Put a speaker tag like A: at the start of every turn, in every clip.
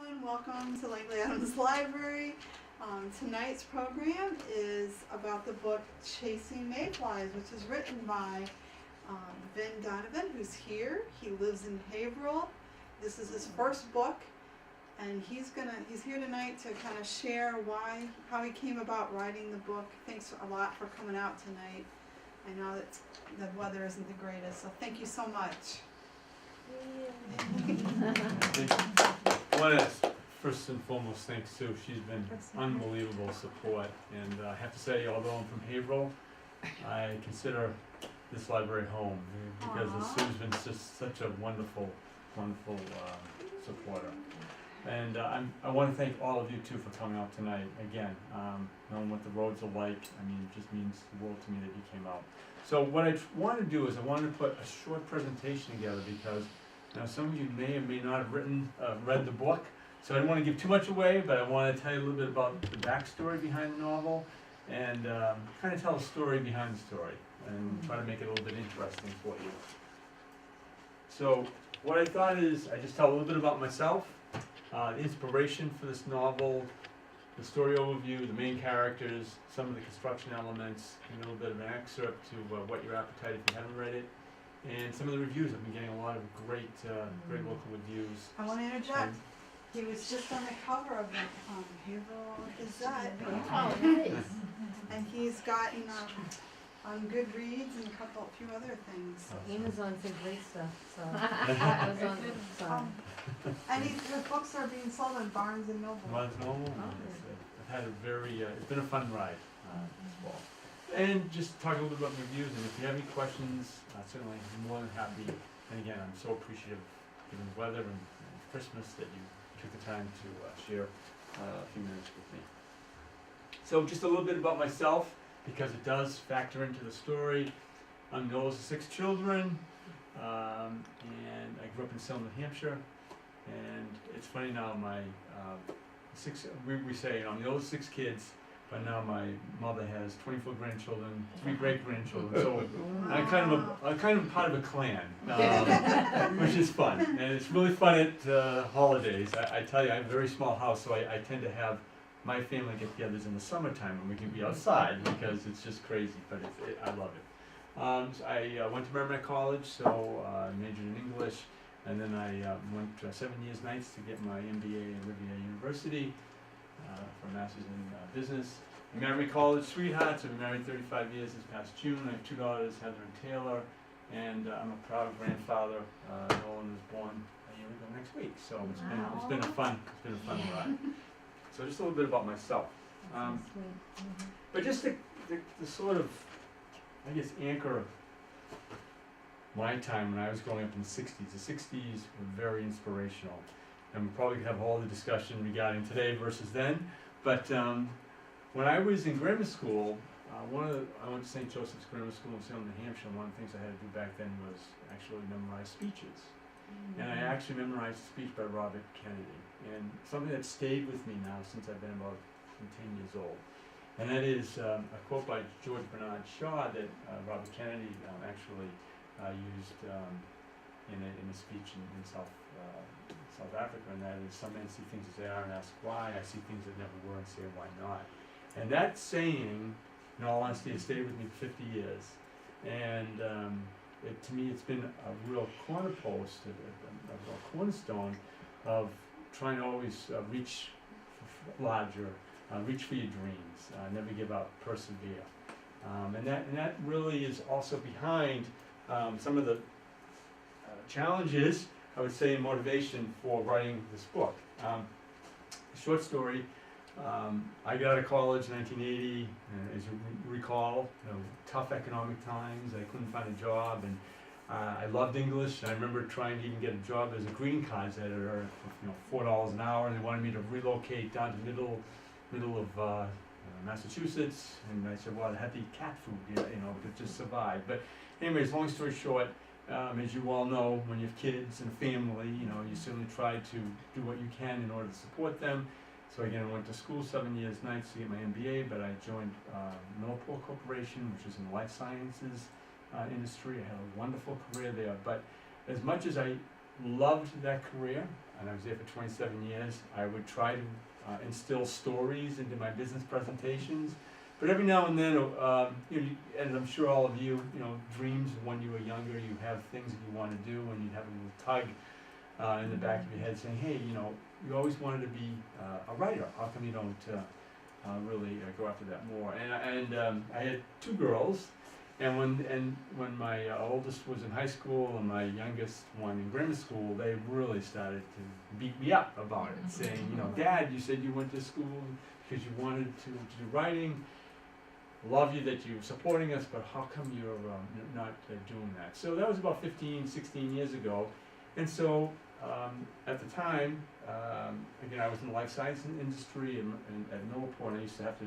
A: Sullivan. Welcome to Langley Adams Library. Tonight's program is about the book Chasing Mayflies, which is written by Vin Donovan, who's here. He lives in Haverhill. This is his first book, and he's here tonight to kind of share how he came about writing the book. Thanks a lot for coming out tonight. I know that the weather isn't the greatest, so thank you so much.
B: I want to first and foremost thank Sue. She's been unbelievable support, and I have to say, although I'm from Haverhill, I consider this library home because Sue's been just such a wonderful supporter. And I want to thank all of you too for coming out tonight. Again, knowing what the roads are like, I mean, it just means the world to me that you came out. So what I want to do is I want to put a short presentation together because now some of you may or may not have read the book. So I don't want to give too much away, but I want to tell you a little bit about the backstory behind the novel and kind of tell a story behind the story and try to make it a little bit interesting for you. So what I thought is I just tell a little bit about myself, the inspiration for this novel, the story overview, the main characters, some of the construction elements, and a little bit of an excerpt to whet your appetite if you haven't read it, and some of the reviews. I've been getting a lot of great local reviews.
A: I want to interject. He was just on the cover of the Haverhill Gazette.
C: Oh, nice.
A: And he's gotten on Goodreads and a few other things.
C: Amazon's a great stuff, so Amazon,
A: And the books are being sold on Barnes and Noble.
B: Barnes and Noble. I've had a it's been a fun ride this fall. And just talk a little bit about reviews, and if you have any questions, certainly I'm more than happy. And again, I'm so appreciative, given the weather and Christmas, that you took the time to share a few minutes with me. So just a little bit about myself, because it does factor into the story. I'm the oldest of 6 children, and I grew up in Sullivan, New Hampshire. And it's funny now, we say I'm the oldest of 6 kids, but now my mother has 24 grandchildren, 3 great-grandchildren. So I'm kind of part of a clan, which is fun. And it's really fun at holidays. I tell you, I have a very small house, so I tend to have my family get-togethers in the summertime when we can be outside because it's just crazy, but I love it. So I went to Merrimack College, so I majored in English, and then I went 7 years nights to get my MBA at Riviera University for a master's in business. Merrimack College sweethearts. I've been married 35 years this past June. I have 2 daughters, Heather and Taylor, and I'm a proud grandfather. Nolan was born a year ago next week, so it's been a fun ride. So just a little bit about myself. But just to sort of, I guess, anchor my time when I was growing up in the 60s. The 60s were very inspirational. And we'll probably have all the discussion regarding today versus then. But when I was in grammar school, I went to St. Joseph's Grammar School in Salem, New Hampshire, and one of the things I had to do back then was actually memorize speeches. And I actually memorized a speech by Robert Kennedy. And something that stayed with me now since I've been about 10 years old. And that is a quote by George Bernard Shaw that Robert Kennedy actually used in a speech in South Africa, and that is, some men see things as they are and ask why, I see things that never were and say why not. And that saying, in all honesty, has stayed with me for 50 years. And to me, it's been a real cornerpost, a cornerstone of trying to always reach larger, reach for your dreams, never give up, persevere. And that really is also behind some of the challenges, I would say, and motivation for writing this book. Short story, I got out of college in 1980, as you recall, tough economic times. I couldn't find a job, and I loved English. I remember trying to even get a job as a greeting cards editor for $4 an hour. They wanted me to relocate down to the middle of Massachusetts, and I said, well, I had to eat cat food, to just survive. But anyways, long story short, as you all know, when you have kids and family, you certainly try to do what you can in order to support them. So again, I went to school 7 years nights to get my MBA, but I joined Millipore Corporation, which is in the life sciences industry. I had a wonderful career there. But as much as I loved that career, and I was there for 27 years. I would try to instill stories into my business presentations, but every now and then, and I'm sure all of you, dreams when you were younger, you have things that you want to do, and you'd have a little tug in the back of your head saying, hey, you always wanted to be a writer. How come you don't really go after that more? And I had two girls, and when my oldest was in high school and my youngest one in grammar school, they really started to beat me up about it, saying, Dad, you said you went to school because you wanted to do writing. Love you that you're supporting us, but how come you're not doing that? So that was about 15, 16 years ago. And so at the time, again, I was in the life science industry at Millport, and I used to have to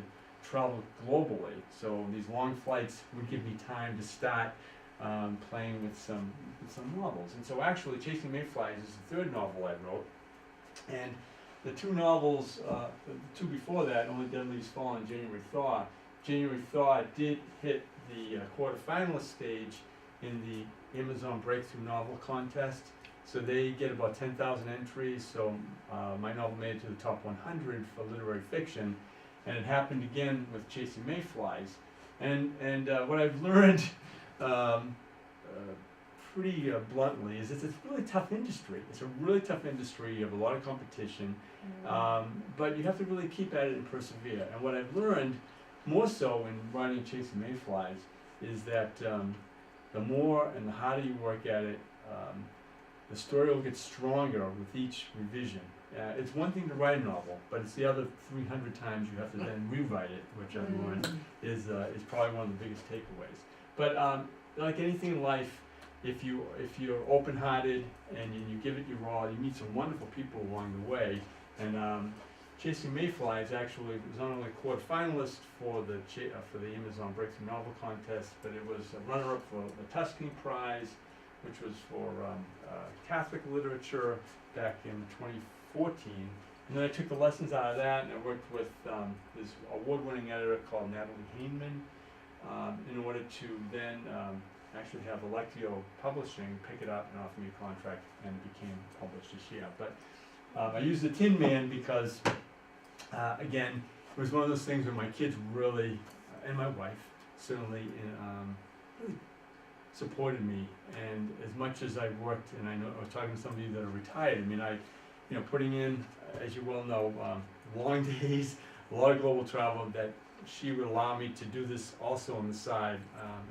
B: travel globally. So these long flights would give me time to start playing with some novels. And so actually, Chasing Mayflies is the third novel I wrote. And the two novels, the two before that, Only Dead Leaves Fall and January Thaw, did hit the quarterfinalist stage in the Amazon Breakthrough Novel Contest. So they get about 10,000 entries. So my novel made it to the top 100 for literary fiction, and it happened again with Chasing Mayflies. And what I've learned pretty bluntly is it's a really tough industry. It's a really tough industry. You have a lot of competition, but you have to really keep at it and persevere. And what I've learned more so in writing Chasing Mayflies is that the more and the harder you work at it, the story will get stronger with each revision. It's one thing to write a novel, but it's the other 300 times you have to then rewrite it, which I've learned is probably one of the biggest takeaways. But like anything in life, if you're open-hearted and you give it your all, you meet some wonderful people along the way. And Chasing Mayflies actually was not only a quarterfinalist for the Amazon Breakthrough Novel Contest, but it was a runner-up for the Tuscany Prize, which was for Catholic literature back in 2014. And then I took the lessons out of that, and I worked with this award-winning editor called Nagle in order to then actually have Electio Publishing pick it up and offer me a contract, and it became published this year. But I used the Tin Man because, again, it was one of those things where my kids really, and my wife, certainly really supported me. And as much as I worked, and I was talking to some of you that are retired, I mean, putting in, as you well know, long days, a lot of global travel, that she would allow me to do this also on the side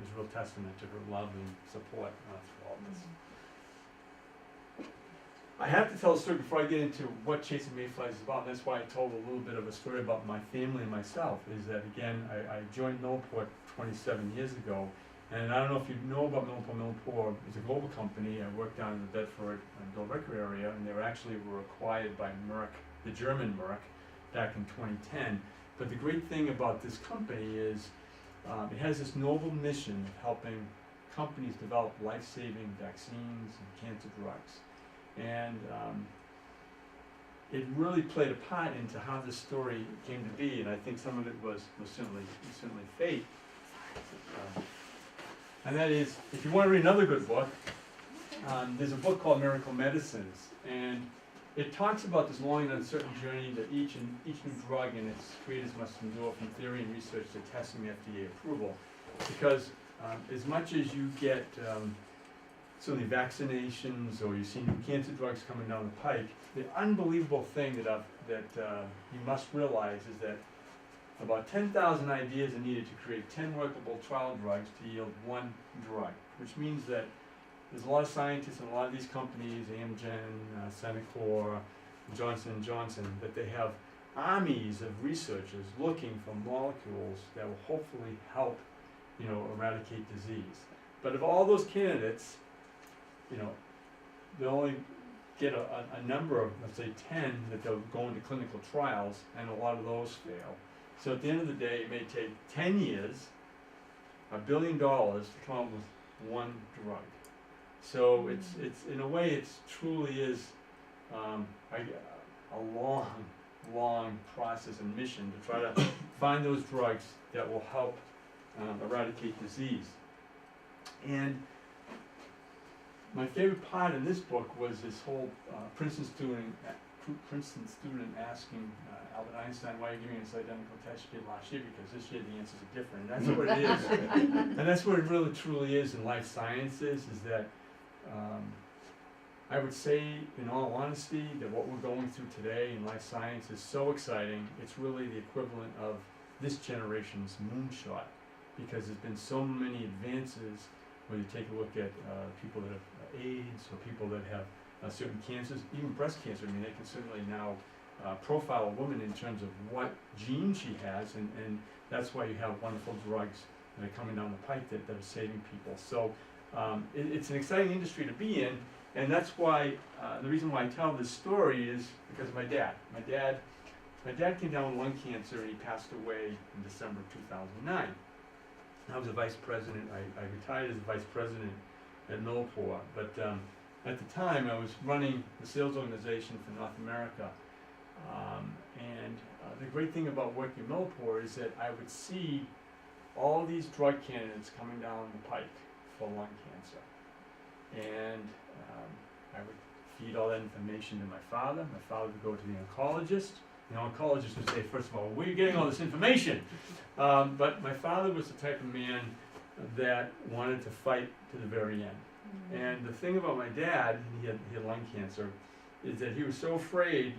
B: is a real testament to her love and support through all this. I have to tell a story before I get into what Chasing Mayflies is about, and that's why I told a little bit of a story about my family and myself, is that, again, I joined Millport 27 years ago, and I don't know if you know about Millport. Millport is a global company. I worked down in the Bedford and Billerica area, and they were acquired by Merck, the German Merck, back in 2010. But the great thing about this company is it has this noble mission of helping companies develop life-saving vaccines and cancer drugs. And it really played a part into how this story came to be, and I think some of it was certainly fate. And that is, if you want to read another good book, there's a book called Miracle Medicines, and it talks about this long and uncertain journey that each new drug and its creators must endure, from theory and research to testing and FDA approval. Because as much as you get certainly vaccinations, or you see new cancer drugs coming down the pike, the unbelievable thing that you must realize is that about 10,000 ideas are needed to create 10 workable trial drugs to yield one drug, which means that there's a lot of scientists in a lot of these companies, Amgen, Centocor, Johnson & Johnson, that they have armies of researchers looking for molecules that will hopefully help, eradicate disease. But of all those candidates, they only get a number of, let's say, 10 that they'll go into clinical trials, and a lot of those fail. So at the end of the day, it may take 10 years, $1 billion to come up with one drug. So it's in a way, it truly is a long process and mission to try to find those drugs that will help eradicate disease. And my favorite part in this book was this whole Princeton student asking Albert Einstein, why are you giving us identical test you did last year, because this year the answers are different. And that's what it is. And that's what it really truly is in life sciences, is that I would say, in all honesty, that what we're going through today in life science is so exciting. It's really the equivalent of this generation's moonshot, because there's been so many advances. When you take a look at people that have AIDS, or people that have certain cancers, even breast cancer, I mean, they can certainly now profile a woman in terms of what gene she has, and that's why you have wonderful drugs that are coming down the pipe that are saving people. So it's an exciting industry to be in, and that's why, the reason why I tell this story is because of my dad. My dad came down with lung cancer, and he passed away in December of 2009. I was a vice president. I retired as a vice president at Millport, but at the time I was running the sales organization for North America. And the great thing about working at Millport is that I would see all these drug candidates coming down the pike for lung cancer. And I would feed all that information to my father. My father would go to the oncologist. The oncologist would say, first of all, where are you getting all this information? But my father was the type of man that wanted to fight to the very end. And the thing about my dad, he had lung cancer, is that he was so afraid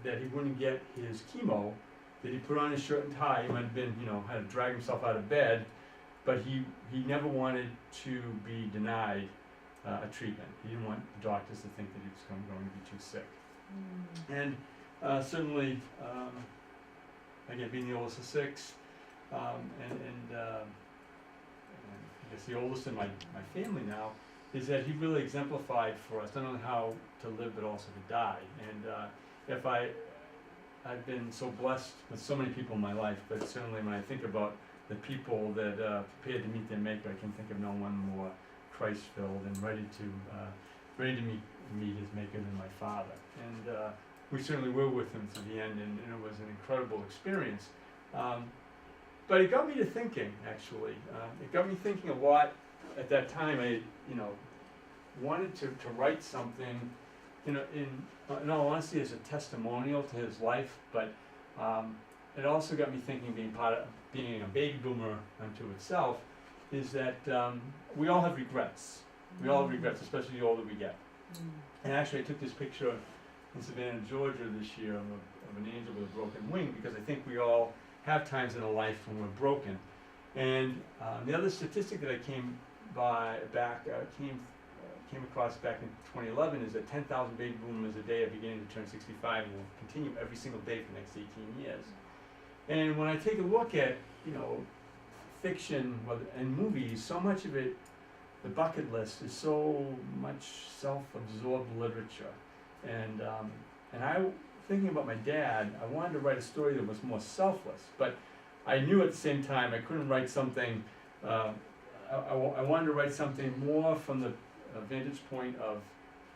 B: that he wouldn't get his chemo that he put on his shirt and tie. He might have been, had to drag himself out of bed, but he never wanted to be denied a treatment. He didn't want the doctors to think that he was going to be too sick. And certainly, again, being the oldest of six, and I guess the oldest in my family now, is that he really exemplified for us not only how to live but also to die. And I've been so blessed with so many people in my life, but certainly when I think about the people that prepared to meet their Maker, I can think of no one more Christ-filled and ready to meet his Maker than my father. And we certainly were with him to the end, and it was an incredible experience. But it got me to thinking, actually. It got me thinking a lot. At that time, I wanted to write something, in all honesty, as a testimonial to his life. But it also got me thinking, being a baby boomer unto itself, is that we all have regrets. We all have regrets, especially the older we get. And actually, I took this picture in Savannah, Georgia this year of an angel with a broken wing, because I think we all have times in our life when we're broken. And the other statistic that I came across back in 2011 is that 10,000 baby boomers a day are beginning to turn 65 and will continue every single day for the next 18 years. And when I take a look at, fiction and movies, so much of it, the bucket list, is so much self-absorbed literature. And thinking about my dad, I wanted to write a story that was more selfless, but I knew at the same time I couldn't write something, I wanted to write something more from the vantage point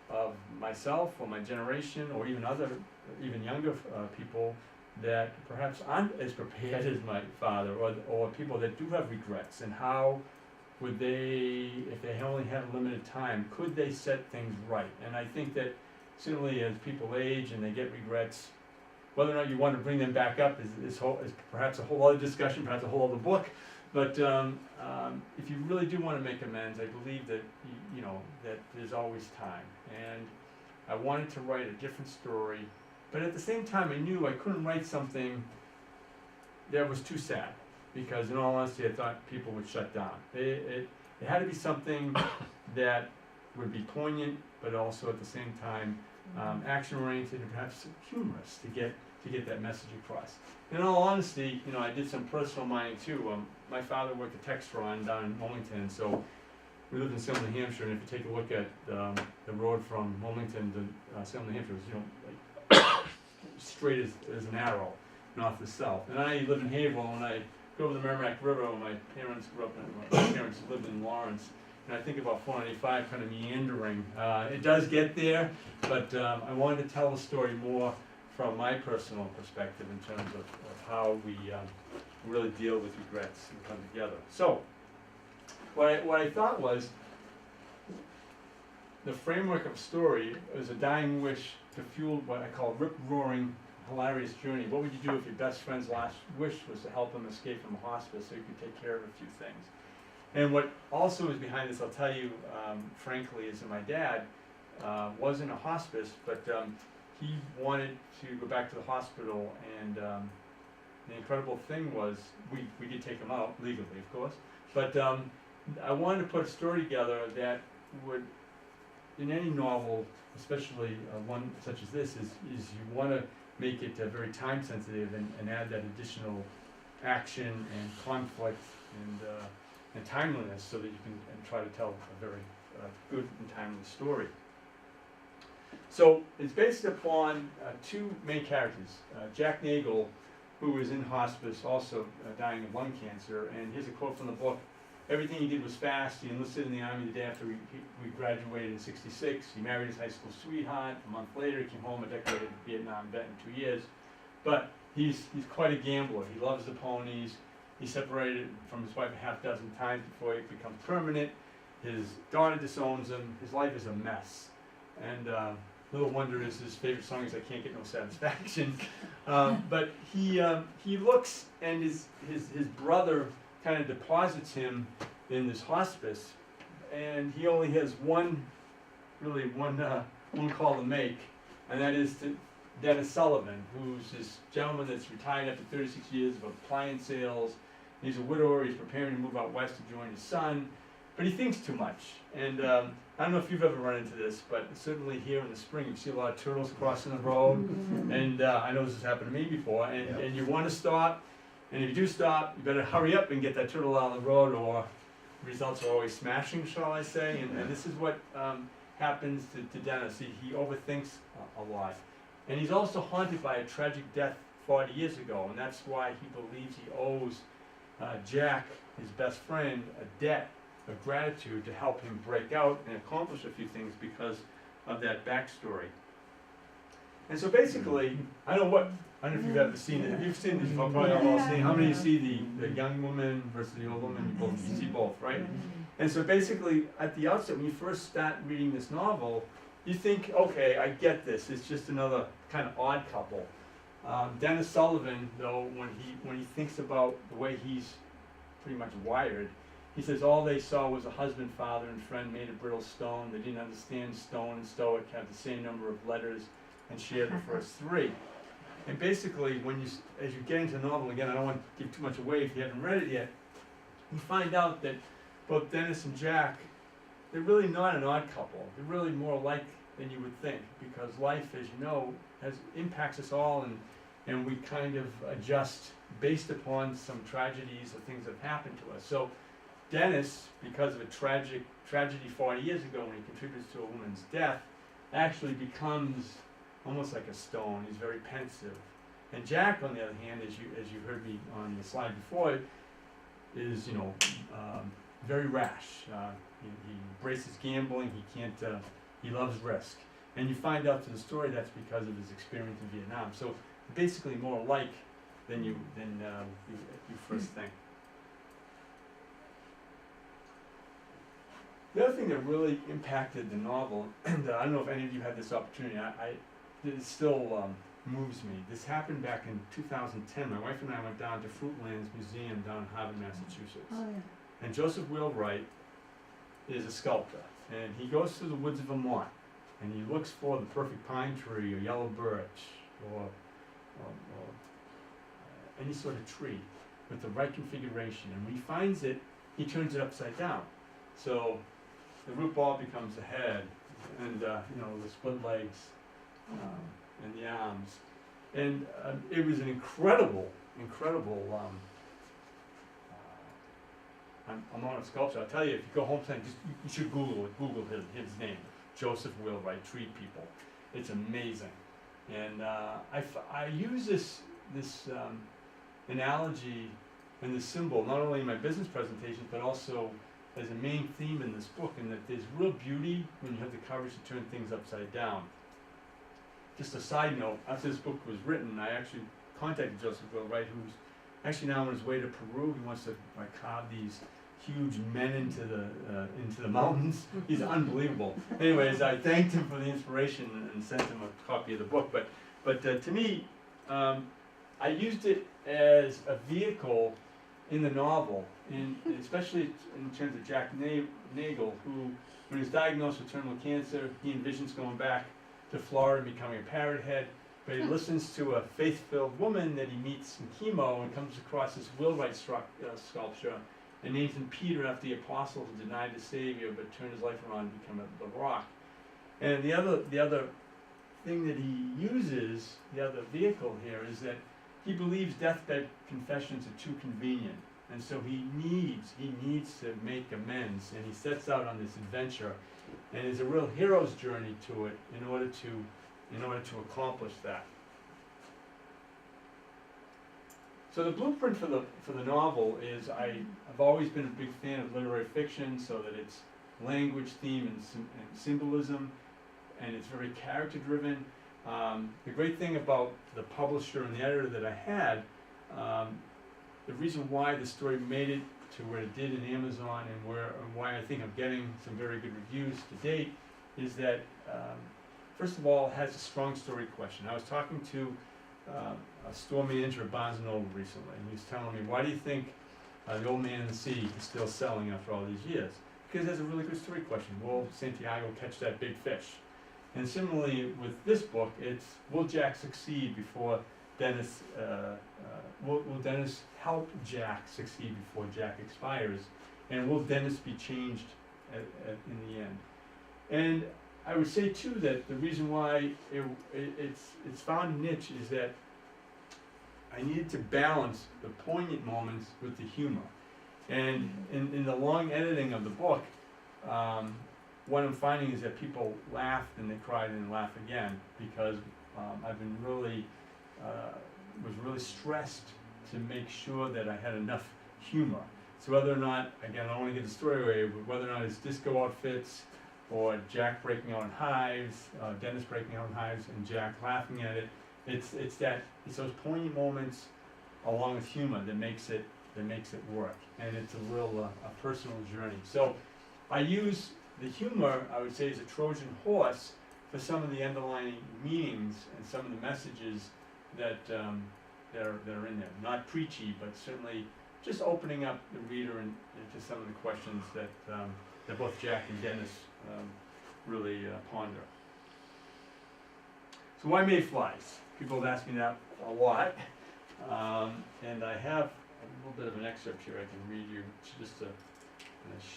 B: of myself or my generation, or even younger people that perhaps aren't as prepared as my father, or people that do have regrets, and how would they, if they only had a limited time, could they set things right? And I think that certainly as people age and they get regrets, whether or not you want to bring them back up is perhaps a whole other discussion, perhaps a whole other book. But if you really do want to make amends, I believe that that there's always time. And I wanted to write a different story, but at the same time, I knew I couldn't write something that was too sad, because in all honesty, I thought people would shut down. It had to be something that would be poignant, but also at the same time action-oriented and perhaps humorous to get that message across. In all honesty, I did some personal mining too. My father worked at Textron down in Wilmington, so we lived in Salem, New Hampshire, and if you take a look at the road from Wilmington to Salem, New Hampshire, it was like straight as an arrow, north to south. And I lived in Haverhill, and I go over the Merrimack River, where my parents grew up, my parents lived in Lawrence. And I think about 495 kind of meandering. It does get there, but I wanted to tell the story more from my personal perspective in terms of how we really deal with regrets and come together. So, what I thought was, the framework of a story is a dying wish to fuel what I call rip-roaring, hilarious journey. What would you do if your best friend's last wish was to help him escape from a hospice so you could take care of a few things? And what also is behind this, I'll tell you, frankly, is that my dad was in a hospice, but he wanted to go back to the hospital, and the incredible thing was, we did take him out, legally, of course, but I wanted to put a story together that would, in any novel, especially one such as this, is you want to make it very time sensitive and add that additional action and conflict and timeliness so that you can try to tell a very good and timely story. So it's based upon two main characters, Jack Nagle, who was in hospice, also dying of lung cancer, and here's a quote from the book. Everything he did was fast. He enlisted in the Army the day after we graduated in '66. He married his high school sweetheart. A month later, he came home a decorated Vietnam vet in 2 years. But he's quite a gambler. He loves the ponies. He separated from his wife a half dozen times before it becomes permanent. His daughter disowns him. His life is a mess. And little wonder is his favorite song is "I Can't Get No Satisfaction." But he looks, and his brother kind of deposits him in this hospice, and he only has one call to make, and that is to Dennis Sullivan, who's this gentleman that's retired after 36 years of appliance sales. He's a widower. He's preparing to move out west to join his son, but he thinks too much. And I don't know if you've ever run into this, but certainly here in the spring you see a lot of turtles crossing the road, and I know this has happened to me before, and you want to stop. And if you do stop, you better hurry up and get that turtle out of the road, or results are always smashing, shall I say. And this is what happens to Dennis. He overthinks a lot. And he's also haunted by a tragic death 40 years ago, and that's why he believes he owes Jack, his best friend, a debt of gratitude to help him break out and accomplish a few things because of that backstory. And so basically, I don't know if you've ever seen it. If you've seen this, you've probably all seen. How many of you see the young woman versus the old woman? You see both, right? And so basically, at the outset, when you first start reading this novel, you think, okay, I get this. It's just another kind of odd couple. Dennis Sullivan, though, when he thinks about the way he's pretty much wired, he says all they saw was a husband, father, and friend made of brittle stone. They didn't understand stone and stoic have the same number of letters and share the first three. And basically, as you get into the novel, again, I don't want to give too much away if you haven't read it yet, you find out that both Dennis and Jack, they're really not an odd couple. They're really more alike than you would think, because life, as you know, impacts us all, and we kind of adjust based upon some tragedies or things that have happened to us. So Dennis, because of a tragedy 40 years ago when he contributes to a woman's death, actually becomes almost like a stone. He's very pensive. And Jack, on the other hand, as you heard me on the slide before, is very rash. He embraces gambling. He loves risk. And you find out through the story that's because of his experience in Vietnam. So basically more alike than you first think. The other thing that really impacted the novel, and I don't know if any of you had this opportunity, it still moves me. This happened back in 2010. My wife and I went down to Fruitlands Museum down in Harvard, Massachusetts. Oh, yeah. And Joseph Wheelwright is a sculptor, and he goes through the woods of Vermont, and he looks for the perfect pine tree or yellow birch or any sort of tree with the right configuration. And when he finds it, he turns it upside down. So the root ball becomes the head, and the split legs, and the arms. And it was an incredible amount of sculpture. I'll tell you, if you go home tonight, you should Google his name, Joseph Wheelwright, Tree People. It's amazing. And I use this analogy and this symbol not only in my business presentations, but also as a main theme in this book, and that there's real beauty when you have the courage to turn things upside down. Just a side note, after this book was written, I actually contacted Joseph Wheelwright, who's actually now on his way to Peru. He wants to carve these huge men into the mountains. He's unbelievable. Anyways, I thanked him for the inspiration and sent him a copy of the book. But to me, I used it as a vehicle in the novel, and especially in terms of Jack Nagle, who, when he was diagnosed with terminal cancer, he envisions going back to Florida and becoming a parrot head. But he listens to a faith-filled woman that he meets in chemo and comes across this wheelwright sculpture and names him Peter after the apostle who denied the Savior but turned his life around and became the rock. And the other thing that he uses, the other vehicle here, is that he believes deathbed confessions are too convenient, and so he needs to make amends, and he sets out on this adventure, and there's a real hero's journey to it in order to accomplish that. So the blueprint for the novel is I've always been a big fan of literary fiction, so that it's language, theme, and symbolism, and it's very character driven. The great thing about the publisher and the editor that I had, the reason why the story made it to where it did in Amazon and why I think I'm getting some very good reviews to date is that, first of all, it has a strong story question. I was talking to a store manager at Barnes & Noble recently, and he was telling me, why do you think The Old Man in the Sea is still selling after all these years? Because it has a really good story question. Will Santiago catch that big fish? And similarly with this book, it's will Jack succeed before Dennis, will Dennis help Jack succeed before Jack expires? And will Dennis be changed in the end? And I would say too that the reason why it's found a niche is that I needed to balance the poignant moments with the humor. And in the long editing of the book, what I'm finding is that people laughed and they cried and laughed again because I've been was really stressed to make sure that I had enough humor. So whether or not, again, I don't want to get the story away, but whether or not it's disco outfits or Jack breaking out in hives, Dennis breaking out in hives, and Jack laughing at it, it's those poignant moments along with humor that makes it work, and it's a real a personal journey. So I use the humor, I would say, as a Trojan horse for some of the underlying meanings and some of the messages that are in there. Not preachy, but certainly just opening up the reader into some of the questions that both Jack and Dennis really ponder. So why Mayflies? People have asked me that a lot, and I have a little bit of an excerpt here I can read you just to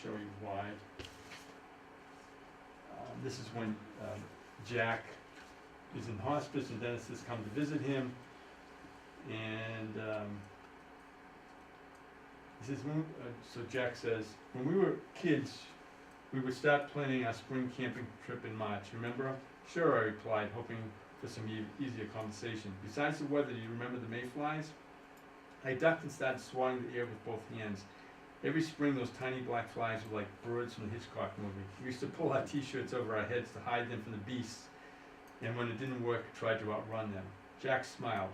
B: show you why. This is when Jack is in hospice and Dennis has come to visit him, and he says, so Jack says, when we were kids, we would start planning our spring camping trip in March. Remember? Sure, I replied, hoping for some easier conversation. Besides the weather, do you remember the Mayflies? I ducked and started swatting the air with both hands. Every spring, those tiny black flies were like birds from the Hitchcock movie. We used to pull our t-shirts over our heads to hide them from the beasts, and when it didn't work, tried to outrun them. Jack smiled.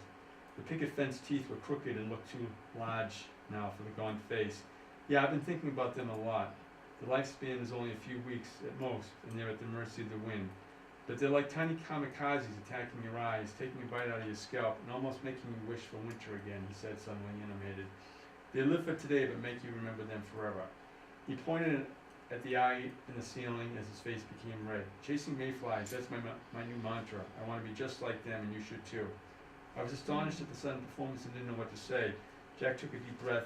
B: The picket fence teeth were crooked and looked too large now for the gaunt face. Yeah, I've been thinking about them a lot. The lifespan is only a few weeks at most, and they're at the mercy of the wind. But they're like tiny kamikazes attacking your eyes, taking a bite out of your scalp, and almost making you wish for winter again, he said, suddenly animated. They live for today, but make you remember them forever. He pointed at the eye in the ceiling as his face became red. Chasing Mayflies, that's my new mantra. I want to be just like them, and you should too. I was astonished at the sudden performance and didn't know what to say. Jack took a deep breath,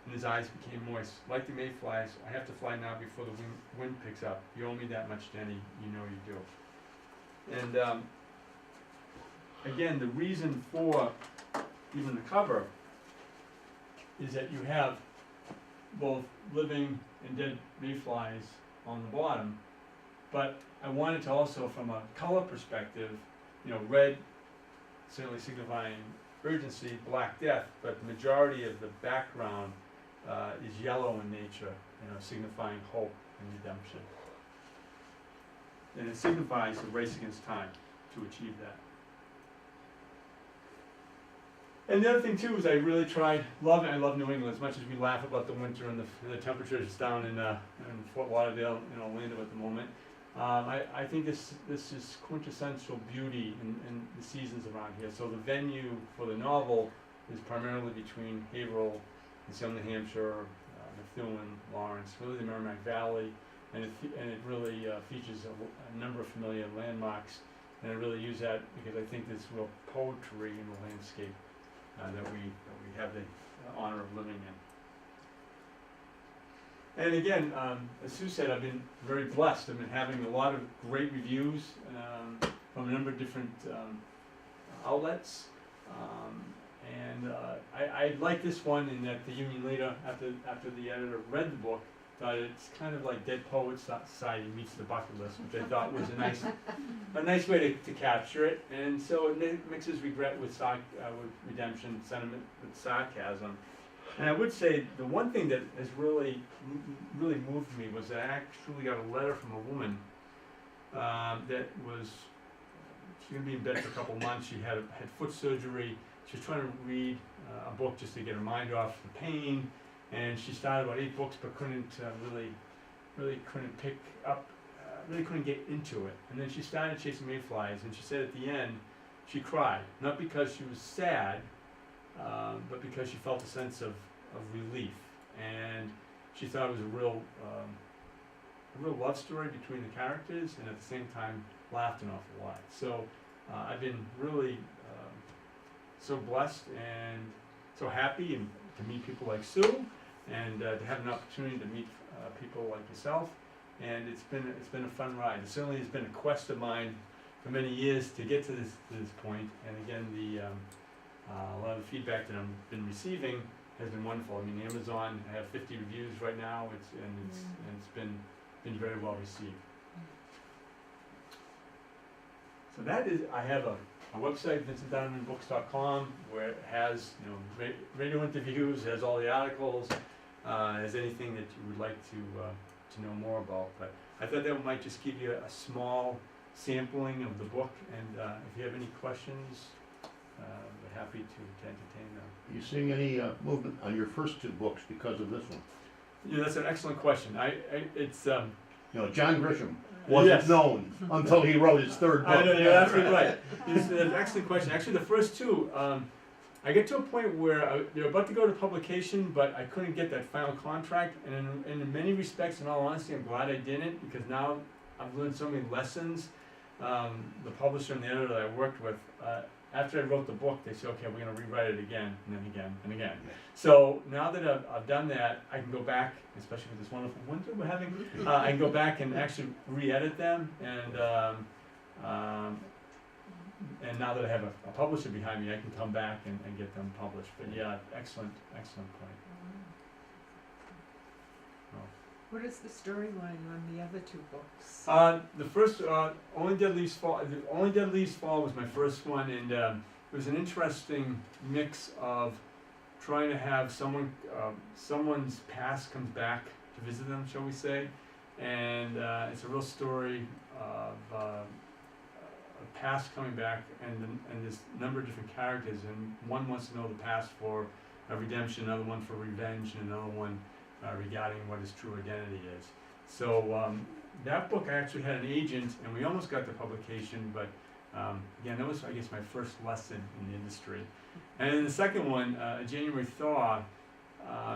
B: and his eyes became moist. Like the Mayflies, I have to fly now before the wind picks up. You owe me that much, Denny. You know you do. And again, the reason for even the cover is that you have both living and dead mayflies on the bottom, but I wanted to also, from a color perspective, red certainly signifying urgency, black death, but the majority of the background is yellow in nature, signifying hope and redemption. And it signifies the race against time to achieve that. And the other thing too is I really tried, I love New England as much as we laugh about the winter and the temperatures down in Fort Lauderdale, Orlando at the moment. I think this is quintessential beauty in the seasons around here. So the venue for the novel is primarily between Haverhill and Salem, New Hampshire, Methuen, Lawrence, really the Merrimack Valley, and it really features a number of familiar landmarks. And I really use that because I think there's real poetry in the landscape that we have the honor of living in. And again, as Sue said, I've been very blessed. I've been having a lot of great reviews from a number of different outlets. I like this one in that the Union leader, after the editor read the book, thought it's kind of like Dead Poets Society meets the bucket list, which I thought was a nice way to capture it. And so it mixes regret with redemption, sentiment with sarcasm. And I would say the one thing that has really moved me was that I actually got a letter from a woman that was, she was going to be in bed for a couple months. She had foot surgery. She was trying to read a book just to get her mind off the pain. And she started about 8 books, but couldn't really couldn't pick up, really couldn't get into it. And then she started Chasing Mayflies, and she said at the end, she cried, not because she was sad, but because she felt a sense of relief. And she thought it was a real love story between the characters, and at the same time laughed an awful lot. So I've been really so blessed and so happy and to meet people like Sue, and to have an opportunity to meet people like yourself, and it's been a fun ride. It certainly has been a quest of mine for many years to get to this point. And again, a lot of the feedback that I've been receiving has been wonderful. I mean, Amazon, I have 50 reviews right now. It's been very well received. So that is, I have a website, VincentDonovanBooks.com, where it has radio interviews, has all the articles, has anything that you would like to know more about. But I thought that might just give you a small sampling of the book, and if you have any questions, we're happy to entertain them.
D: Are you seeing any movement on your first 2 books because of this one?
B: Yeah, that's an excellent question. It's
D: John Grisham wasn't known until he wrote his 3rd book.
B: I know, you're absolutely right. It's an excellent question. Actually, the first 2, I get to a point where they're about to go to publication, but I couldn't get that final contract. And in many respects, in all honesty, I'm glad I didn't, because now I've learned so many lessons. The publisher and the editor that I worked with, after I wrote the book, they said, okay, we're going to rewrite it again, and then again, and again. So now that I've done that, I can go back, especially with this wonderful winter we're having, I can go back and actually re-edit them, and now that I have a publisher behind me, I can come back and get them published. But yeah, excellent point.
E: What is the storyline on the other 2 books?
B: The first, Only Dead Leaves Fall was my first one, and it was an interesting mix of trying to have someone's past comes back to visit them, shall we say, and it's a real story of a past coming back, and there's a number of different characters, and one wants to know the past for redemption, another one for revenge, and another one regarding what his true identity is. So that book, I actually had an agent, and we almost got the publication, but again, that was, I guess, my first lesson in the industry. And then the second one, A January Thaw,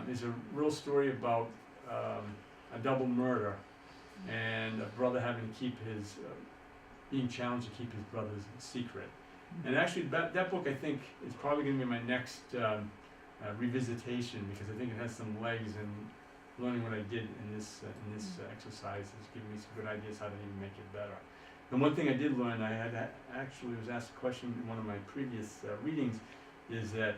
B: is a real story about a double murder, and a brother having to keep his, being challenged to keep his brother's secret. And actually, that book, I think, is probably going to be my next revisitation, because I think it has some legs, and learning what I did in this exercise has given me some good ideas how to even make it better. And one thing I did learn, I had actually was asked a question in one of my previous readings, is that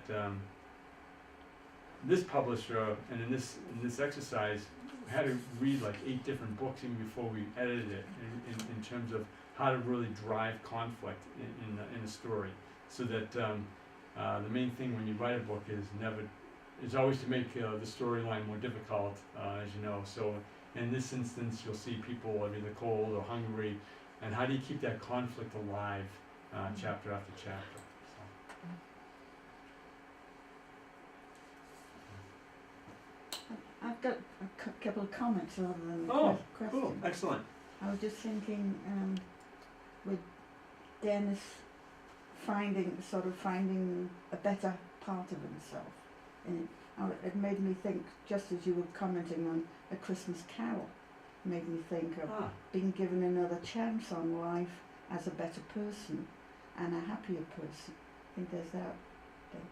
B: this publisher and in this exercise had to read like 8 different books even before we edited it in terms of how to really drive conflict in a story, so that the main thing when you write a book is always to make the storyline more difficult, as you know. So in this instance, you'll see people are either cold or hungry, and how do you keep that conflict alive, chapter after chapter? So.
F: I've got a couple of comments rather than a
B: Oh,
F: question.
B: cool, excellent.
F: I was just thinking, with Dennis finding a better part of himself, and it made me think, just as you were commenting on A Christmas Carol, made me think of
B: Ah,
F: being given another chance on life as a better person and a happier person. I think there's that thing.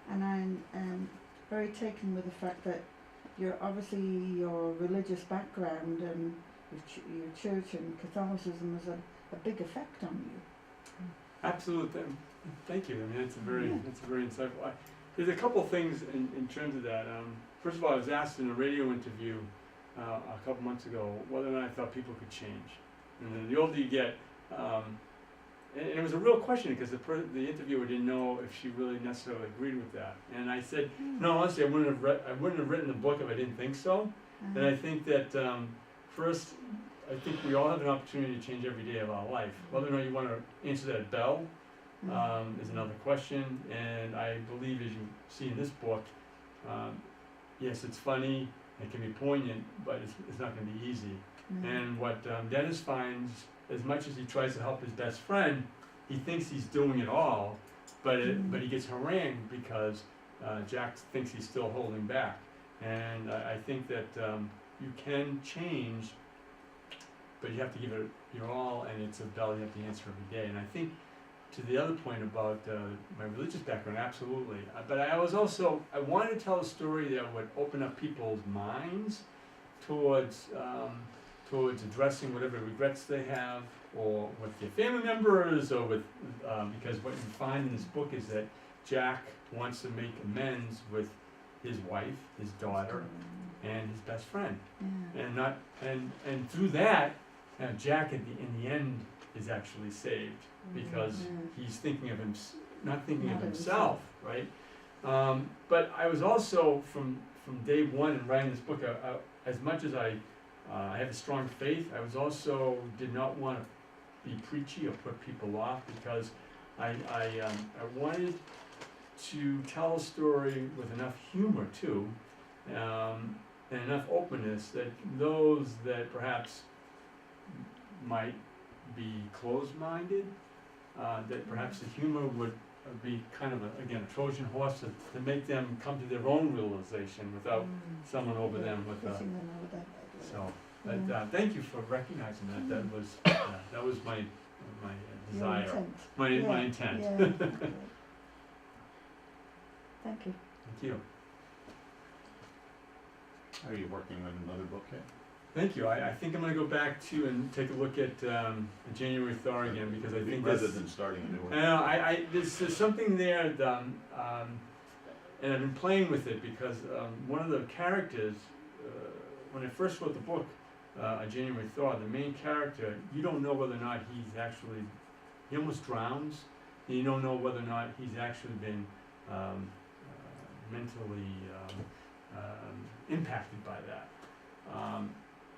F: And I'm very taken with the fact that your religious background and your church and Catholicism has a big effect on you.
B: absolutely. Thank you. I mean,
F: Yeah.
B: that's a very insightful. There's a couple things in terms of that. First of all, I was asked in a radio interview a couple months ago whether or not I thought people could change. And then the older you get, and it was a real question because the interviewer didn't know if she really necessarily agreed with that. And I said, no, honestly, I wouldn't have written the book if I didn't think so. And I think that first, I think we all have an opportunity to change every day of our life. Whether or not you want to answer that bell is another question. And I believe, as you see in this book, yes, it's funny, it can be poignant, but it's not going to be easy. And what Dennis finds, as much as he tries to help his best friend, he thinks he's doing it all, but he gets harangued because Jack thinks he's still holding back. And I think that you can change, but you have to give it your all, and it's a bell you have to answer every day. And I think, to the other point about my religious background, absolutely. But I wanted to tell a story that would open up people's minds towards addressing whatever regrets they have, or with their family members, or with because what you find in this book is that Jack wants to make amends with his wife, his daughter, and his best friend, and through that, Jack in the end is actually saved because he's thinking of not thinking of himself, right? But I was also from day one in writing this book, as much as I have a strong faith, I was also did not want to be preachy or put people off, because I wanted to tell a story with enough humor too, and enough openness that those that perhaps might be closed-minded, that perhaps the humor would be kind of a Trojan horse to make them come to their own realization without someone over them with a. So, but thank you for recognizing that. That was my desire, my intent.
F: Yeah. Thank you.
B: Thank you.
D: Are you working on another book yet?
B: Thank you. I think I'm going to go back to and take a look at January Thor again, because I think
D: rather than starting a new one.
B: there's something there that, and I've been playing with it because one of the characters, when I first wrote the book, January Thor, the main character, you don't know whether or not he almost drowns, and you don't know whether or not he's actually been mentally impacted by that.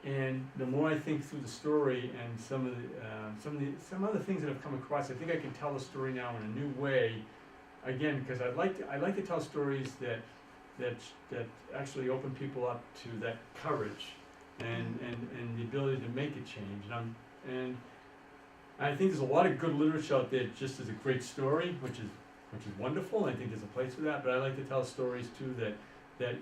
B: And the more I think through the story and some other things that have come across, I think I can tell the story now in a new way. Again, because I like to tell stories that actually open people up to that courage and the ability to make a change. And I think there's a lot of good literature out there just as a great story, which is wonderful. I think there's a place for that. But I like to tell stories too that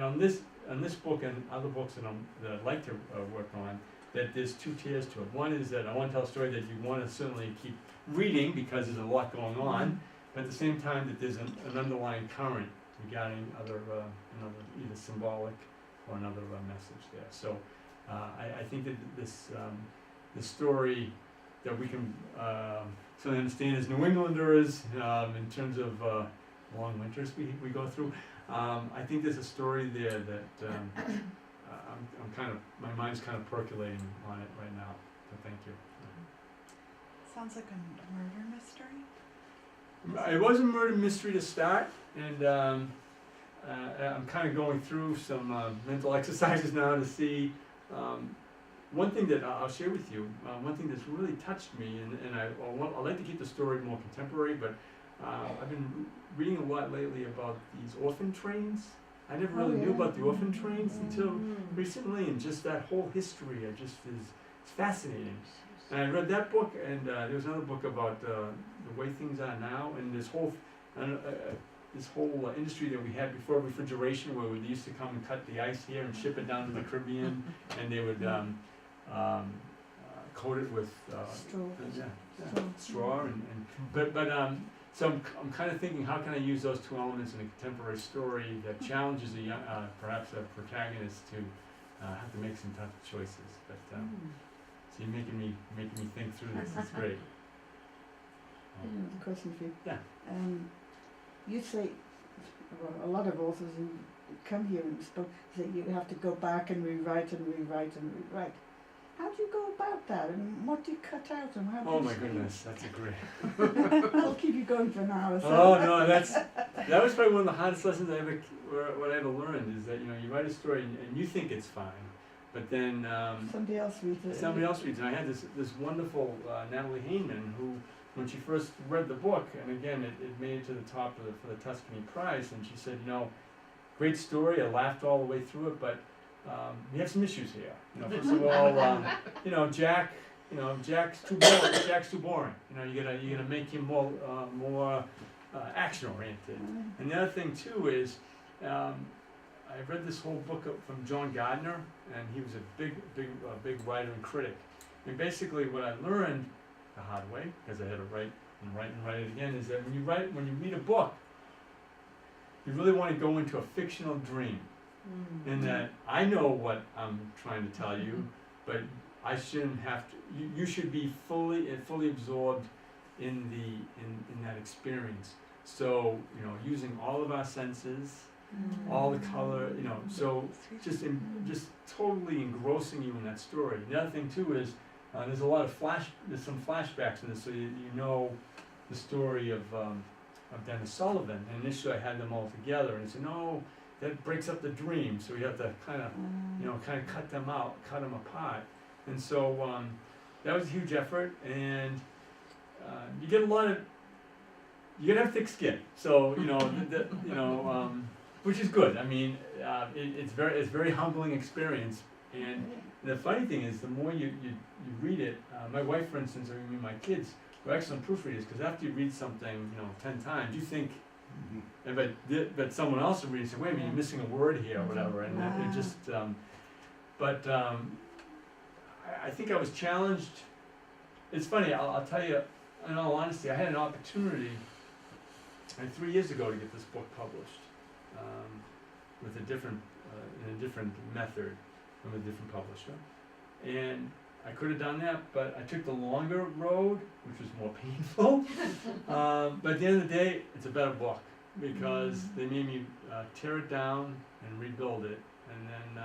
B: on this book and other books that I'd like to work on, that there's two tiers to it. One is that I want to tell a story that you want to certainly keep reading because there's a lot going on, but at the same time that there's an underlying current regarding another either symbolic or another message there. So I think that the story that we can certainly understand as New Englanders in terms of long winters we go through. I think there's a story there that my mind's kind of percolating on it right now. So thank you.
A: Sounds like a murder mystery.
B: It was a murder mystery to start, and I'm kind of going through some mental exercises now to see. One thing that I'll share with you, one thing that's really touched me, and I like to keep the story more contemporary, but I've been reading a lot lately about these orphan trains I never
F: Oh,
B: really knew
F: yeah.
B: about the orphan trains until recently, and just that whole history, it's fascinating. And I read that book, and there was another book about the way things are now, and this whole industry that we had before refrigeration, where they used to come and cut the ice here and ship it down to the Caribbean, and they would coat it with
F: Straw.
B: straw, so I'm kind of thinking, how can I use those two elements in a contemporary story that challenges perhaps a protagonist to have to make some tough choices. But so you're making me think through this. It's great.
F: A question for you.
B: Yeah.
F: You say, well, a lot of authors who come here and spoke say you have to go back and rewrite and rewrite and rewrite. How do you go about that, and what do you cut out, and how do
B: Oh
F: you
B: my
F: save
B: goodness, that's a great.
F: it? I'll keep you going for an hour. So.
B: Oh no, that was probably one of the hardest lessons I ever learned, is that you write a story and you think it's fine, but then
F: Somebody else reads it.
B: somebody else reads it. And I had this wonderful Natalie Hayman who, when she first read the book, and again it made it to the top for the Tuscany Prize, and she said, great story. I laughed all the way through it, but we have some issues here. First of all, Jack's too boring. Jack's too boring. You're gonna make him more action oriented. And the other thing too is, I read this whole book from John Gardner, and he was a big writer and critic. And basically, what I learned the hard way, because I had to write it again, is that when you read a book, you really want to go into a fictional dream. In that I know what I'm trying to tell you, but I shouldn't have to. You should be fully absorbed in that experience. So using all of our senses, all the color, so just totally engrossing you in that story. The other thing too is there's some flashbacks in this, so you know the story of Dennis Sullivan. And initially I had them all together, and I said no. That breaks up the dream, so you have to kind of cut them apart, and so that was a huge effort, and you get a lot of, you gotta have thick skin, so which is good. I mean, it's very humbling experience, and the funny thing is, the more you read it, my wife, for instance, or even my kids, were excellent proofreaders, because after you read something 10 times, you think. But someone else will read and say, wait a minute, you're missing a word here or whatever, and it just. I think I was challenged. It's funny. I'll tell you, in all honesty, I had an opportunity 3 years ago to get this book published with in a different method from a different publisher, and I could have done that, but I took the longer road, which was more painful. But at the end of the day, it's a better book, because they made me tear it down and rebuild it. And then,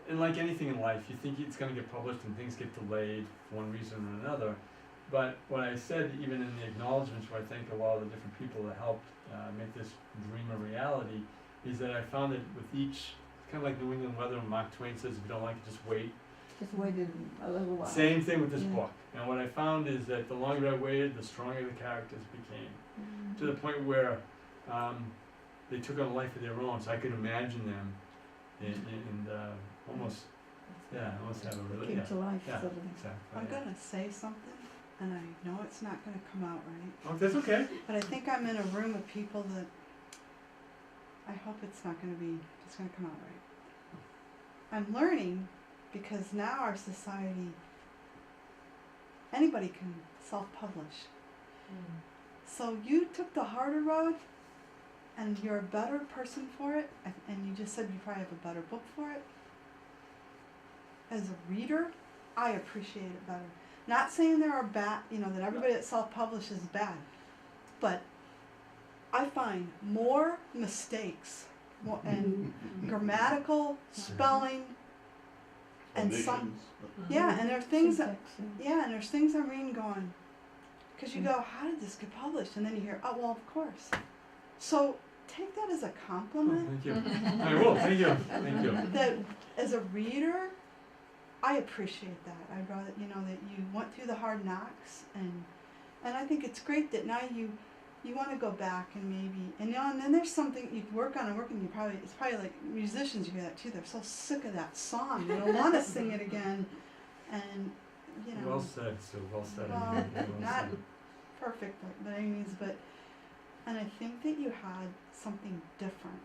B: and like anything in life, you think it's going to get published and things get delayed for one reason or another. But what I said, even in the acknowledgments, where I thank a lot of the different people that helped make this dream a reality, is that I found that with each, kind of like New England weather, when Mark Twain says, if you don't like it, just wait.
F: Just waited a little while.
B: Same thing with this book. And what I found is that the longer I waited, the stronger the characters became. To the point where they took on a life of their own, so I could imagine them and almost have a really,
F: Came to life,
B: yeah,
F: sort of thing.
B: exactly.
A: I'm gonna say something, and I know it's not gonna come out right,
B: Oh, that's okay.
A: but I think I'm in a room of people that I hope it's not gonna come out right. I'm learning, because now our society, anybody can self-publish. So you took the harder road, and you're a better person for it, and you just said you probably have a better book for it. As a reader, I appreciate it better. Not saying there are bad, that everybody that self-publishes is bad, but I find more mistakes and grammatical, spelling, and some, and there are things that, and there's things I'm reading going, because you go, how did this get published? And then you hear, oh, well, of course. So take that as a compliment.
B: Thank you. I will. Thank you. Thank you.
A: That as a reader, I appreciate that. I'd rather, that you went through the hard knocks, and I think it's great that now you you want to go back and maybe, and then there's something you can work on and work on. It's probably like musicians, you hear that too. They're so sick of that song, they don't want to sing it again, and you know.
B: Well said, Sue, well said.
A: Well,
B: Well
A: not
B: said.
A: perfect by any means, but, and I think that you had something different.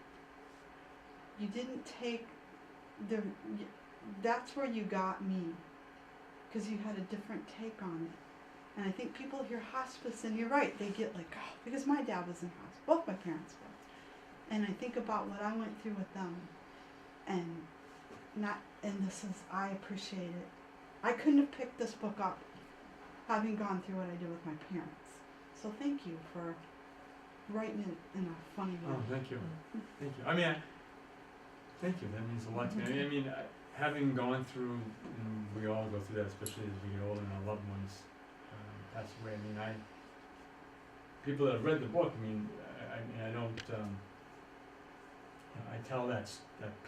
A: You didn't take that's where you got me, because you had a different take on it. And I think people hear hospice, and you're right, they get like, oh, because my dad was in hospice, both my parents were. And I think about what I went through with them, and I appreciate it. I couldn't have picked this book up having gone through what I did with my parents. So thank you for writing it in a funny way.
B: Oh, thank you, thank you. I mean, thank you, that means a lot to me. I mean, having gone through, we all go through that, especially as we get older and our loved ones pass away. I mean, people that have read the book, I don't, I tell that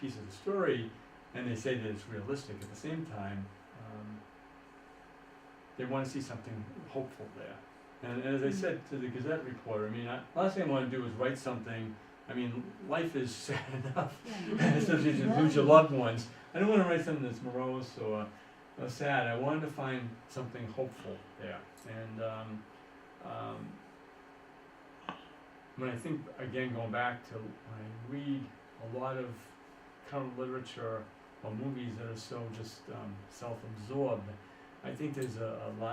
B: piece of the story, and they say that it's realistic. At the same time, they want to see something hopeful there. And as I said to the Gazette reporter, last thing I want to do is write something. I mean, life is sad enough, especially if you lose your loved ones. I don't want to write something that's morose or sad. I wanted to find something hopeful there. And when I think, again, going back to when I read a lot of current literature or movies that are so just self-absorbed, I think there's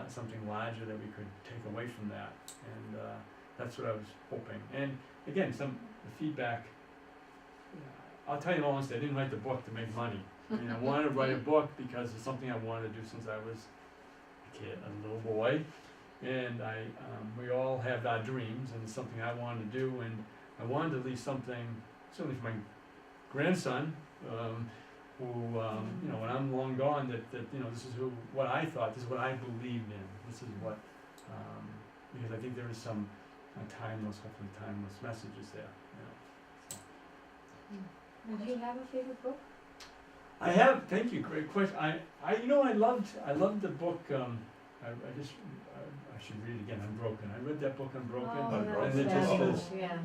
B: something larger that we could take away from that. And that's what I was hoping. And again, the feedback, I'll tell you honestly, I didn't write the book to make money. I wanted to write a book because it's something I wanted to do since I was a kid, a little boy. And we all have our dreams, and it's something I wanted to do, and I wanted to leave something, certainly for my grandson, who, when I'm long gone, that this is what I thought, this is what I believed in, this is what, because I think there is some hopefully timeless messages there.
C: Do you have a favorite book?
B: I have. Thank you. Great question. I loved the book. I should read it again. Unbroken. I read that book, Unbroken.
C: Oh,
B: and
C: that's
B: it just
C: fabulous.
B: is.
C: Yeah.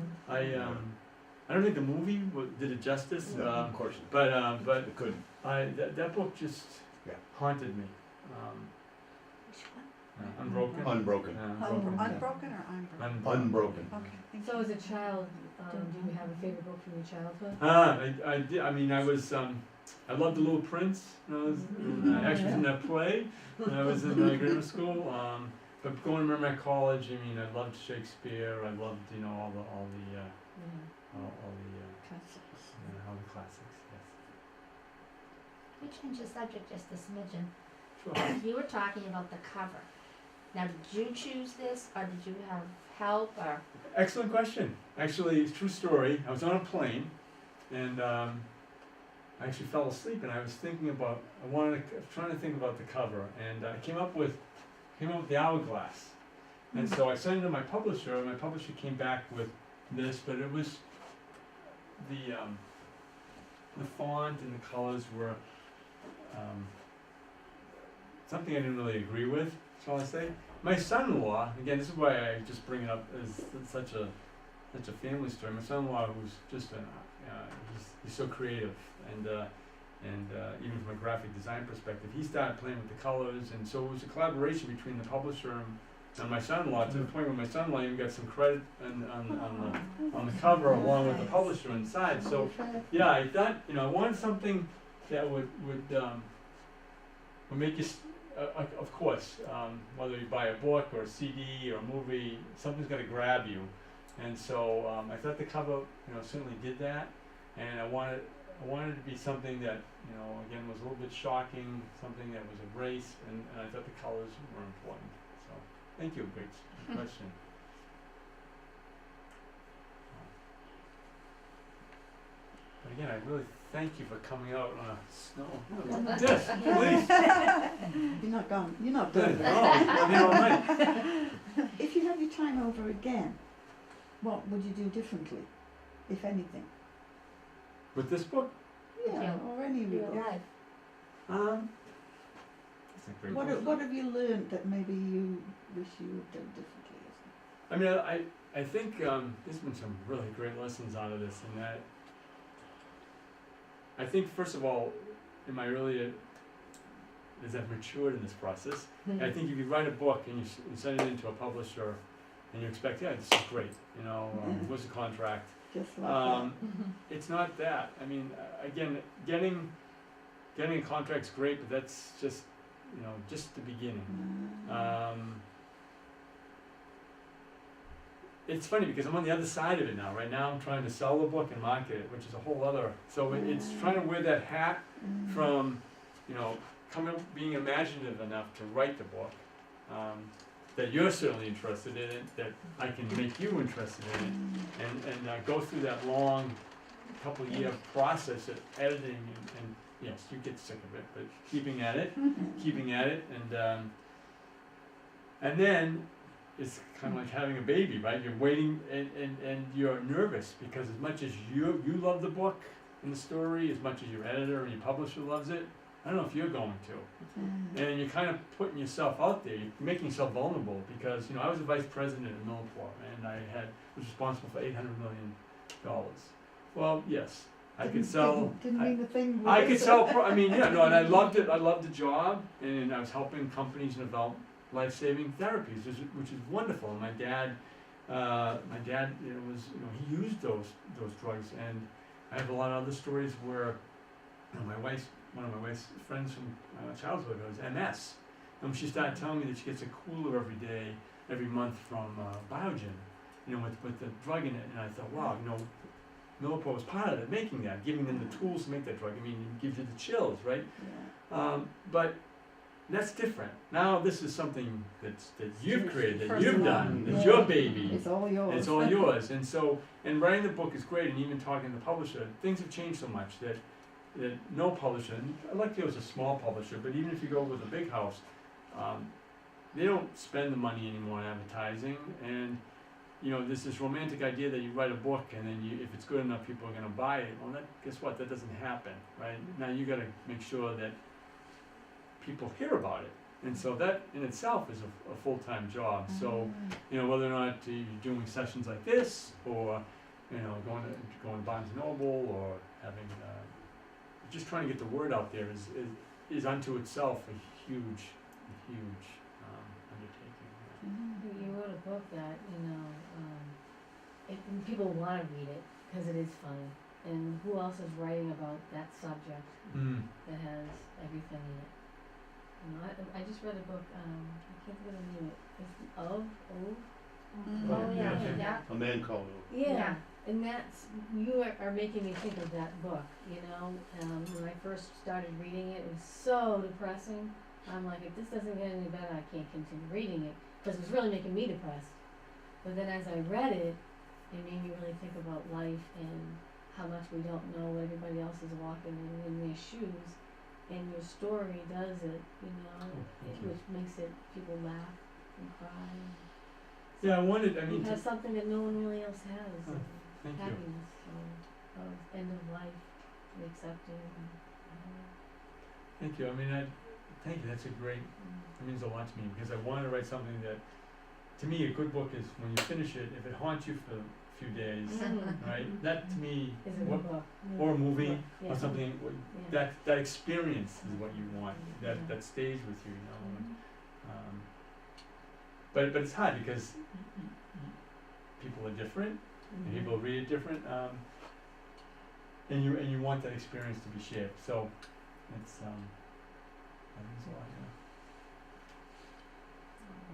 B: I don't think the movie did it justice.
D: No, of course.
B: But
D: It couldn't.
B: that book just haunted me.
F: Which one?
B: Unbroken.
D: Unbroken.
A: Unbroken or unbroken?
D: Unbroken.
A: Okay, thank
C: So
A: you.
C: as a child, do you have a favorite book from your childhood?
B: I did. I loved The Little Prince. I actually was in that play when I was in grammar school. But going to Merrimack College, I loved Shakespeare. I loved, all the
F: Classics.
B: all the classics. Yes.
G: We change the subject just a smidgen.
B: Sure.
G: You were talking about the cover. Now, did you choose this, or did you have help, or?
B: Excellent question. Actually, it's a true story. I was on a plane, and I actually fell asleep, and I was thinking about. Trying to think about the cover, and I came up with the hourglass. And so I sent it to my publisher, and my publisher came back with this, but it was the font and the colors were something I didn't really agree with, shall I say. My son-in-law, again, this is why I just bring it up as such a family story. My son-in-law, who's just he's so creative, and even from a graphic design perspective, he started playing with the colors, and so it was a collaboration between the publisher and my son-in-law, to the point where my son-in-law even got some credit on the cover along with the publisher inside. So yeah, I thought I wanted something that would make you, of course, whether you buy a book or a CD or a movie, something's got to grab you, and so I thought the cover certainly did that, and I wanted it to be something that again was a little bit shocking, something that was a race, and I thought the colors were important. So thank you, great question. But again, I really thank you for coming out on a snow. Yes, please.
F: You're not gone. You're not
B: Good.
F: done.
B: Oh, I'm here all night.
F: If you had your time over again, what would you do differently, if anything?
B: With this book,
F: Yeah, or any of
G: Your
F: it.
G: life.
B: that's a great question.
F: What have you learned that maybe you wish you had done differently?
B: I think there's been some really great lessons out of this, and that I think first of all, in my earlier, as I've matured in this process, I think if you write a book and you send it into a publisher, and you expect, yeah, this is great, you know, what's the contract?
F: Just like that.
B: It's not that. I mean, again, getting a contract's great, but that's just, you know, just the beginning. It's funny because I'm on the other side of it now. Right now I'm trying to sell the book and market it, which is a whole other, so it's trying to wear that hat from, you know, being imaginative enough to write the book, that you're certainly interested in it, that I can make you interested in it, and go through that long couple year process of editing and yes, you get sick of it, but keeping at it, and then it's kind of like having a baby, right? You're waiting and you're nervous because as much as you love the book and the story, as much as your editor and your publisher loves it, I don't know if you're going to. And you're kind of putting yourself out there, you're making yourself vulnerable because, you know, I was a vice president at Millport and I was responsible for $800 million. Well, yes, I could sell.
F: Didn't mean the thing.
B: I could sell. I mean, yeah, no, and I loved it. I loved the job, and I was helping companies develop life-saving therapies, which is wonderful. And my dad, you know, he used those drugs, and I have a lot of other stories where, you know, one of my wife's friends from childhood was MS, and she started telling me that she gets a cooler every month from Biogen, you know, with the drug in it, and I thought, wow, you know. Millport was part of it, making that, giving them the tools to make that drug. I mean, it gives you the chills, right?
F: Yeah.
B: But that's different. Now this is something that you've created, that you've done, it's your baby.
F: It's all yours.
B: It's all yours. And so, and writing the book is great, and even talking to the publisher, things have changed so much that no publisher, and Lectio is a small publisher, but even if you go with a big house, they don't spend the money anymore on advertising, and you know, there's this romantic idea that you write a book and then if it's good enough, people are going to buy it. Well, guess what? That doesn't happen, right? Now you got to make sure that people hear about it. And so that in itself is a full-time job. So, you know, whether or not you're doing sessions like this or, you know, going to Barnes & Noble or having, just trying to get the word out there is unto itself a huge undertaking.
C: You wrote a book that, you know, people want to read it because it is funny. And who else is writing about that subject that has everything in it? You know, I just read a book, I can't think of the name of it. It's
G: Oh, yeah.
D: A man called.
C: Yeah, and that's, you are making me think of that book, you know. When I first started reading it, it was so depressing. I'm like, if this doesn't get any better, I can't continue reading it, because it was really making me depressed. But then as I read it, it made me really think about life and how much we don't know what everybody else is walking in their shoes. And your story does it, you know, which makes it, people laugh and cry.
B: Yeah, I wanted,
C: You have something that no one really else has.
B: Thank you.
C: Happiness of end of life, and accepting.
B: Thank you. I mean, thank you. That's a great, it means a lot to me because I wanted to write something that, to me, a good book is when you finish it, if it haunts you for a few days, right? That to me,
C: Is a good book.
B: or a movie
C: Yeah.
B: or something,
C: Yeah.
B: that experience is what you want. That stays with you, you know. But it's hard because people are different, and people read it different, and you want that experience to be shared. So it's that means a lot.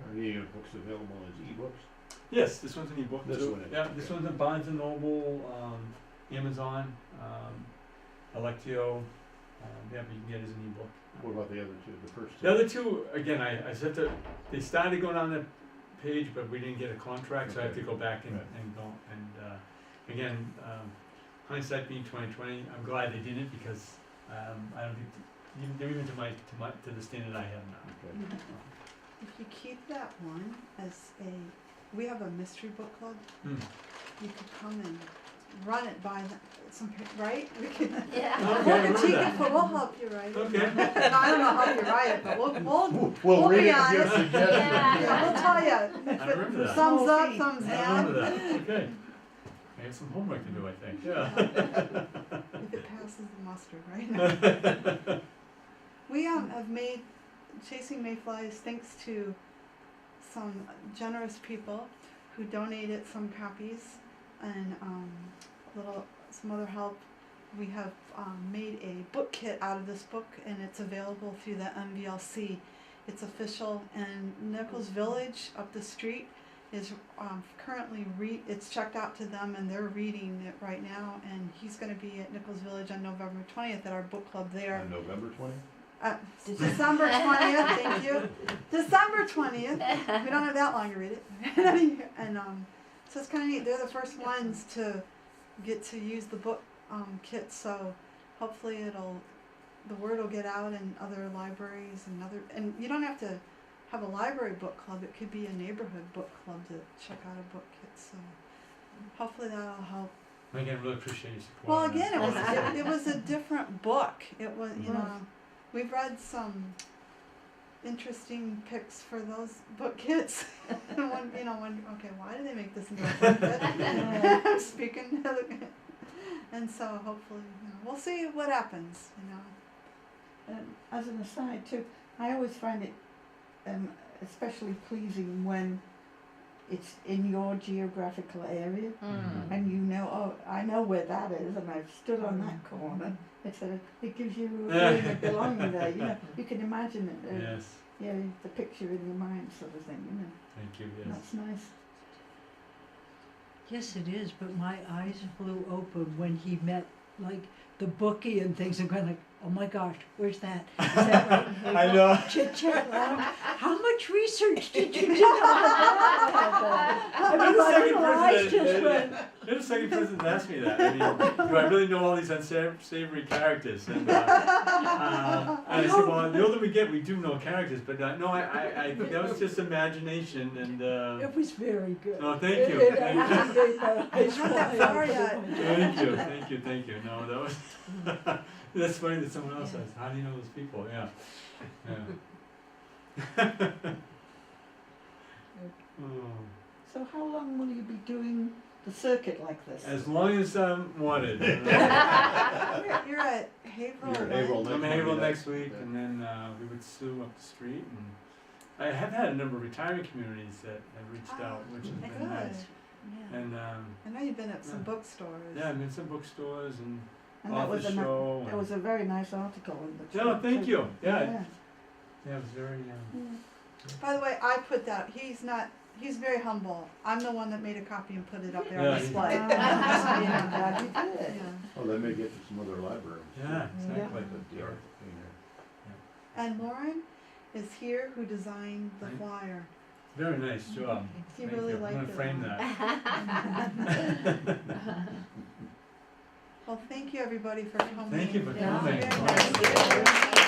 B: Yeah.
D: Are any of your books available as e-books?
B: Yes, this one's an ebook
D: This
B: too.
D: one is,
B: Yeah, this
D: okay.
B: one's in Barnes & Noble, Amazon, Lectio. Yeah, but you can get it as an ebook.
D: What about the other two, the first two?
B: The other two, again, I just have to, they started going on the page, but we didn't get a contract, so I have to go back and go, and, again, hindsight being 20/20, I'm glad they didn't, because, I don't think, they're even to the standard I have now.
D: Okay.
A: If you keep that one as we have a mystery book club,
B: Mm.
A: you could come and run it by some, right? We can,
G: Yeah.
A: we'll
B: Okay, I remember
A: critique
B: that.
A: it, but we'll help you write it.
B: Okay.
A: No, I don't know how you write it, but
D: We'll
A: we'll
D: read
A: be
D: it and give
A: honest.
D: suggestions.
G: Yeah.
A: We'll tell you.
B: I remember that.
A: Thumbs up,
F: Small
A: thumbs
B: I
A: down.
B: remember that. Okay. I have some homework to do, I think. Yeah.
A: If it passes the mustard, right? We have made Chasing Mayflies thanks to some generous people who donated some copies and some other help. We have made a book kit out of this book, and it's available through the MVLC. It's official, and Nichols Village up the street is currently it's checked out to them, and they're reading it right now. And he's going to be at Nichols Village on November 20th at our book club there.
D: On November 20th?
A: December 20th, thank you. December 20th. We don't have that long to read it. And so it's kind of neat. They're the first ones to get to use the book kit, so hopefully the word will get out in other libraries and you don't have to have a library book club. It could be a neighborhood book club to check out a book kit. So hopefully that'll help.
B: Again, really appreciate your support.
A: Well,
B: on
A: again,
B: this.
A: it was a different book. It was, you know, we've read some interesting picks for those book kits. Okay, why do they make this into a book kit? Speaking of and so hopefully, we'll see what happens,
F: As an aside too, I always find it especially pleasing when it's in your geographical area
G: Mm.
F: and you know, oh, I know where that is and I've stood on that corner. It gives you a feeling of belonging there, you can imagine it,
B: Yes.
F: the picture in your mind sort of thing,
B: Thank you. Yes.
F: That's nice.
E: Yes, it is, but my eyes flew open when he met, like, the bookie and things, and going like, oh my gosh, where's that? Is that right?
B: I know.
E: Chit chat, how much research did you do on that? I mean, my little eyes just went.
B: You're the second person to ask me that. I mean, do I really know all these unsavory characters? And I said, well, the older we get, we do know characters, but no, I that was just imagination, and
E: It was very good.
B: no, thank you.
E: It actually made my eyes
A: Not that
E: fly
A: far
E: open.
A: yet.
B: Thank you. No, that was that's funny that someone else says. How do you know those people? Yeah. Oh.
F: So how long will you be doing the circuit like this?
B: As long as I'm wanted.
A: You're at
D: You're at
A: Haverhill.
D: Haverhill
A: right?
B: I'm in Nagle next week, and then we would sue up the street. And I have had a number of retirement communities that have reached out, which has been
A: Good.
B: nice.
F: Yeah.
B: And
A: I know you've been at some
B: Yeah.
A: bookstores.
B: yeah, I'm in some bookstores and
F: And that was,
B: office show.
F: that was a very nice article in the
B: No,
F: Trib,
B: thank
F: too.
B: you. Yeah,
F: Yeah.
B: it was very.
A: By the way, I put that. He's very humble. I'm the one that made a copy and put it up there
B: Yeah,
A: on
B: he-
A: display.
F: I'm glad you did it.
A: Yeah.
D: Oh, they may get to some other libraries.
B: Yeah, exactly.
D: The art thing
A: And Lauren is here who designed the
B: Right.
A: flyer.
B: Very nice job.
A: He
B: Thank
A: really
B: you.
A: liked
B: I'm
A: it.
B: gonna frame that.
A: Well, thank you everybody for coming.
B: Thank you for
A: It was
B: coming.
A: very
B: Wow.
A: nice.